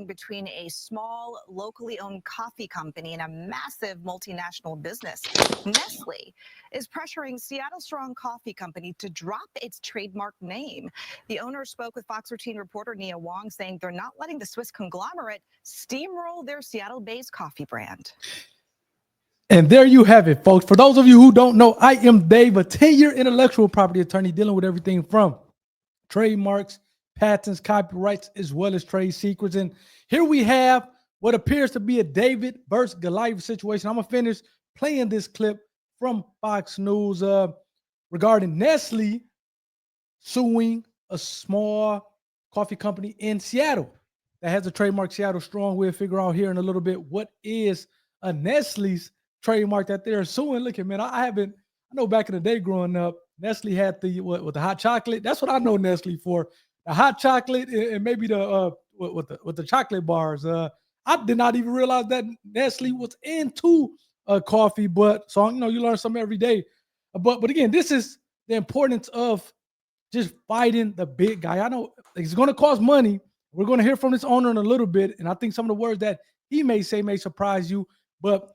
between a small, locally owned coffee company and a massive multinational business. Nestle is pressuring Seattle Strong Coffee Company to drop its trademark name. The owner spoke with Fox 13 reporter Nia Wong, saying they're not letting the Swiss conglomerate steamroll their Seattle-based coffee brand. And there you have it, folks. For those of you who don't know, I am Dave, a 10-year intellectual property attorney dealing with everything from trademarks, patents, copyrights, as well as trade secrets. And here we have what appears to be a David versus Goliath situation. I'm going to finish playing this clip from Fox News regarding Nestle suing a small coffee company in Seattle that has a trademark Seattle Strong. We'll figure out here in a little bit what is a Nestle's trademark that they're suing. Look at, man, I know back in the day growing up, Nestle had the with the hot chocolate. That's what I know Nestle for. The hot chocolate and maybe the with the chocolate bars. I did not even realize that Nestle was into coffee, but so you learn something every day. But again, this is the importance of just fighting the big guy. I know it's going to cost money. We're going to hear from this owner in a little bit, and I think some of the words that he may say may surprise you. But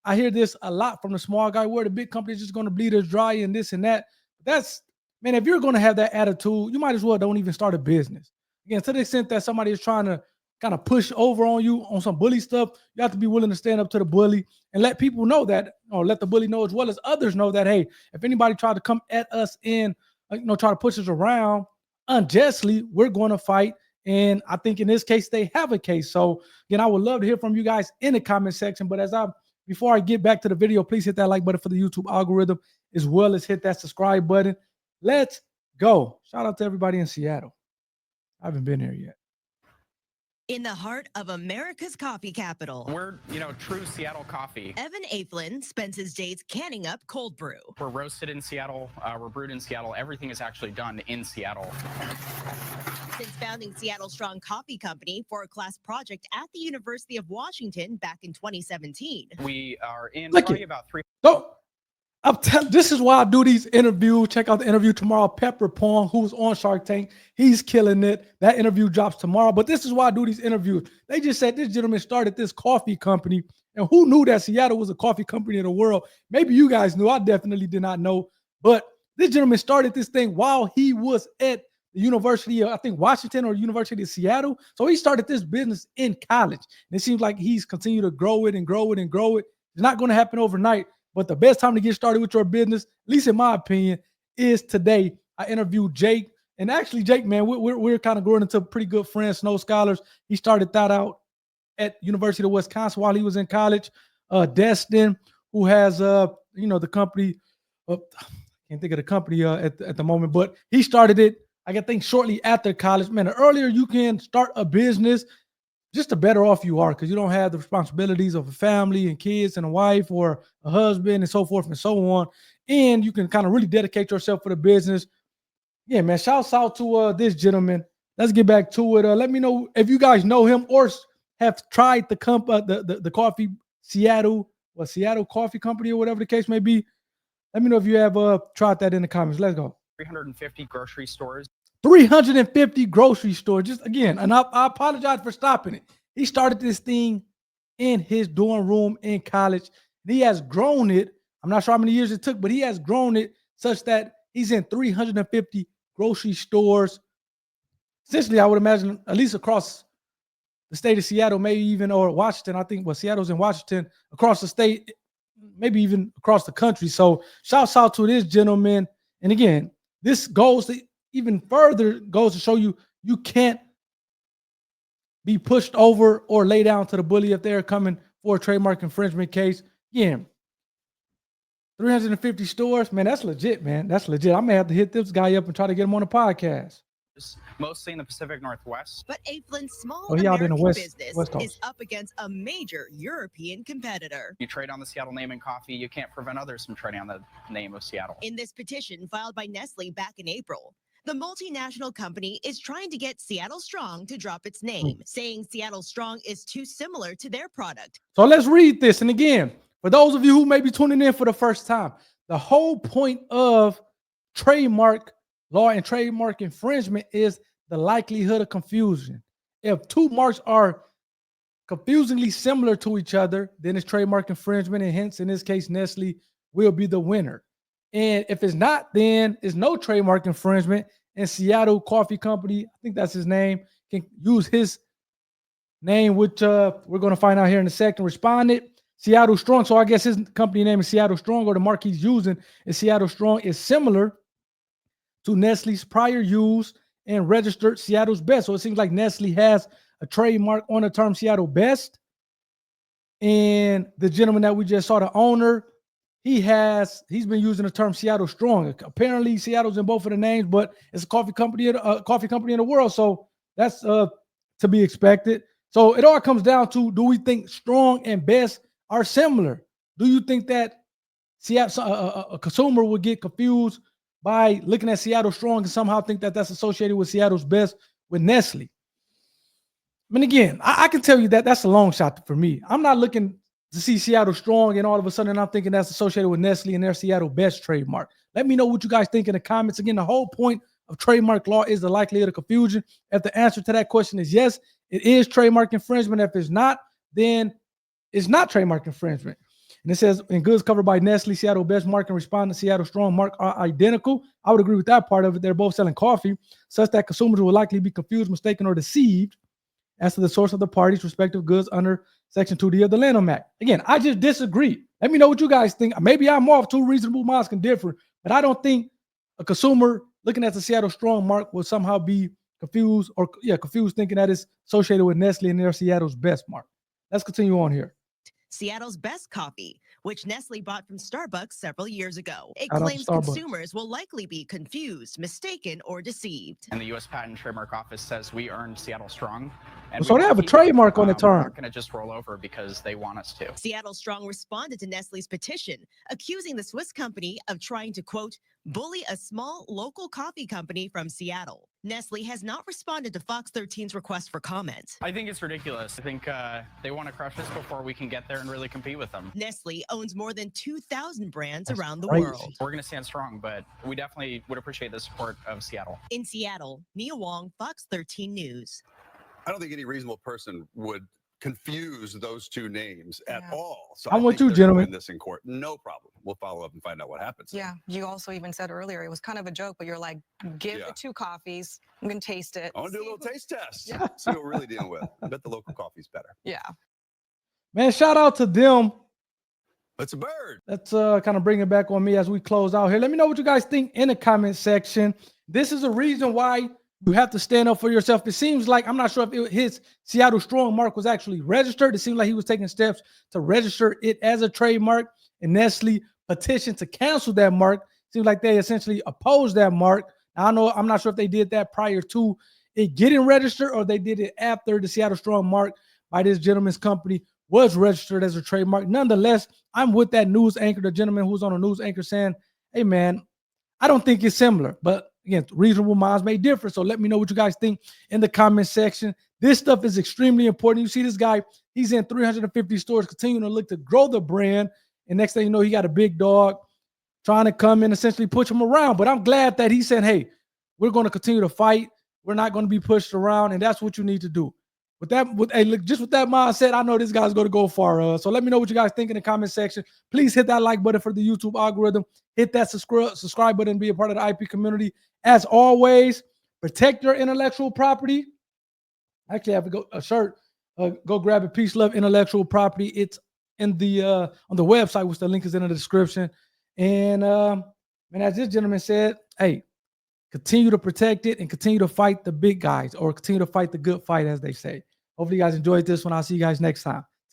I hear this a lot from the small guy, where the big company is just going to bleed us dry and this and that. That's, man, if you're going to have that attitude, you might as well don't even start a business. Again, to the extent that somebody is trying to kind of push over on you on some bully stuff, you have to be willing to stand up to the bully and let people know that, or let the bully know as well as others know that, hey, if anybody tried to come at us and try to push us around unjustly, we're going to fight. And I think in this case, they have a case. So again, I would love to hear from you guys in the comment section. But before I get back to the video, please hit that like button for the YouTube algorithm, as well as hit that subscribe button. Let's go. Shout out to everybody in Seattle. I haven't been here yet. In the heart of America's coffee capital. We're, true Seattle coffee. Evan Aflin spends his days canning up cold brew. We're roasted in Seattle. We're brewed in Seattle. Everything is actually done in Seattle. Since founding Seattle Strong Coffee Company for a class project at the University of Washington back in 2017. We are in probably about 3. This is why I do these interviews. Check out the interview tomorrow. Pepper Pong, who's on Shark Tank, he's killing it. That interview drops tomorrow. But this is why I do these interviews. They just said this gentleman started this coffee company. And who knew that Seattle was a coffee company in the world? Maybe you guys knew. I definitely did not know. But this gentleman started this thing while he was at the University of, I think, Washington or University of Seattle. So he started this business in college. And it seems like he's continued to grow it and grow it and grow it. It's not going to happen overnight. But the best time to get started with your business, at least in my opinion, is today. I interviewed Jake. And actually, Jake, man, we're kind of growing into pretty good friends, Snow Scholars. He started that out at University of Wisconsin while he was in college. Destin, who has, the company, I can't think of the company at the moment, but he started it, I think, shortly after college. Man, the earlier you can start a business, just the better off you are, because you don't have the responsibilities of a family and kids and a wife or a husband and so forth and so on. And you can kind of really dedicate yourself for the business. Yeah, man, shouts out to this gentleman. Let's get back to it. Let me know if you guys know him or have tried the coffee Seattle Coffee Company or whatever the case may be. Let me know if you have tried that in the comments. Let's go. 350 grocery stores. 350 grocery stores. Just again, and I apologize for stopping it. He started this thing in his dorm room in college. And he has grown it. I'm not sure how many years it took, but he has grown it such that he's in 350 grocery stores. Essentially, I would imagine at least across the state of Seattle, maybe even, or Washington. I think, Seattle's in Washington, across the state, maybe even across the country. So shouts out to this gentleman. And again, this goes to even further goes to show you can't be pushed over or lay down to the bully if they're coming for a trademark infringement case. Yeah. 350 stores, man, that's legit, man. That's legit. I may have to hit this guy up and try to get him on the podcast. Mostly in the Pacific Northwest. But Aflin's small American business is up against a major European competitor. You trade on the Seattle name in coffee, you can't prevent others from trading on the name of Seattle. In this petition filed by Nestle back in April, the multinational company is trying to get Seattle Strong to drop its name, saying Seattle Strong is too similar to their product. So let's read this. And again, for those of you who may be tuning in for the first time, the whole point of trademark law and trademark infringement is the likelihood of confusion. If two marks are confusingly similar to each other, then it's trademark infringement, and hence, in this case, Nestle will be the winner. And if it's not, then it's no trademark infringement, and Seattle Coffee Company, I think that's his name, can use his name, which we're going to find out here in a second, responded. Seattle Strong. So I guess his company name is Seattle Strong, or the mark he's using is Seattle Strong, is similar to Nestle's prior use and registered Seattle's Best. So it seems like Nestle has a trademark on the term Seattle Best. And the gentleman that we just saw, the owner, he's been using the term Seattle Strong. Apparently, Seattle's in both of the names, but it's a coffee company in the world. So that's to be expected. So it all comes down to, do we think Strong and Best are similar? Do you think that a consumer would get confused by looking at Seattle Strong and somehow think that that's associated with Seattle's Best with Nestle? I mean, again, I can tell you that that's a long shot for me. I'm not looking to see Seattle Strong and all of a sudden I'm thinking that's associated with Nestle and their Seattle Best trademark. Let me know what you guys think in the comments. Again, the whole point of trademark law is the likelihood of confusion. If the answer to that question is yes, it is trademark infringement. If it's not, then it's not trademark infringement. And it says, in goods covered by Nestle, Seattle Best mark and respondent Seattle Strong mark are identical. I would agree with that part of it. They're both selling coffee, such that consumers will likely be confused, mistaken, or deceived as to the source of the parties' respective goods under Section 2D of the Lanham Act. Again, I just disagree. Let me know what you guys think. Maybe I'm off. Two reasonable minds can differ, but I don't think a consumer looking at the Seattle Strong mark will somehow be confused thinking that it's associated with Nestle and their Seattle's Best mark. Let's continue on here. Seattle's Best Coffee, which Nestle bought from Starbucks several years ago. It Shout out to claims Starbucks. consumers will likely be confused, mistaken, or deceived. And the U.S. Patent and Trademark Office says we earned Seattle Strong. And So we they will have a keep it. trademark on the We're term. not going to just roll over because they want us to. Seattle Strong responded to Nestle's petition, accusing the Swiss company of trying to, quote, bully a small local coffee company from Seattle. Nestle has not responded to Fox 13's request for comment. I think it's ridiculous. I think they want to crush us before we can get there and really compete with them. Nestle owns more than 2,000 brands That's around the crazy. world. We're going to stand strong, but we definitely would appreciate the support of Seattle. In Seattle, Nia Wong, Fox 13 News. I don't think any reasonable person would confuse those two names at all. So I'm I with think you, they're gentlemen. doing this in court. No problem. We'll follow up and find out what happens. Yeah, you also even said earlier it was kind of a joke, but you're like, give Yeah. the 2 coffees. I'm gonna taste it. I want to do a See little who- taste test. Yeah. See what we're really dealing with. I bet the local coffee's better. Yeah. Man, shout out to them. It's a bird. Let's kind of bring it back on me as we close out here. Let me know what you guys think in the comment section. This is a reason why you have to stand up for yourself. It seems like, I'm not sure if his Seattle Strong mark was actually registered. It seems like he was taking steps to register it as a trademark, and Nestle petitioned to cancel that mark. Seems like they essentially opposed that mark. I'm not sure if they did that prior to it getting registered or they did it after the Seattle Strong mark by this gentleman's company was registered as a trademark. Nonetheless, I'm with that news anchor, the gentleman who's on a news anchor, saying, hey, man, I don't think it's similar. But again, reasonable minds may differ. So let me know what you guys think in the comment section. This stuff is extremely important. You see this guy, he's in 350 stores, continuing to look to grow the brand. And next thing you know, he got a big dog trying to come in, essentially push him around. But I'm glad that he said, hey, we're going to continue to fight. We're not going to be pushed around. And that's what you need to do. With that mindset, I know this guy's going to go far. So let me know what you guys think in the comment section. Please hit that like button for the YouTube algorithm. Hit that subscribe button and be a part of the IP community. As always, protect your intellectual property. Actually, I have a shirt. Go grab it. Peace, love, intellectual property. It's in the on the website, which the link is in the description. And as this gentleman said, hey, continue to protect it and continue to fight the big guys, or continue to fight the good fight, as they say. Hopefully you guys enjoyed this one. I'll see you guys next time.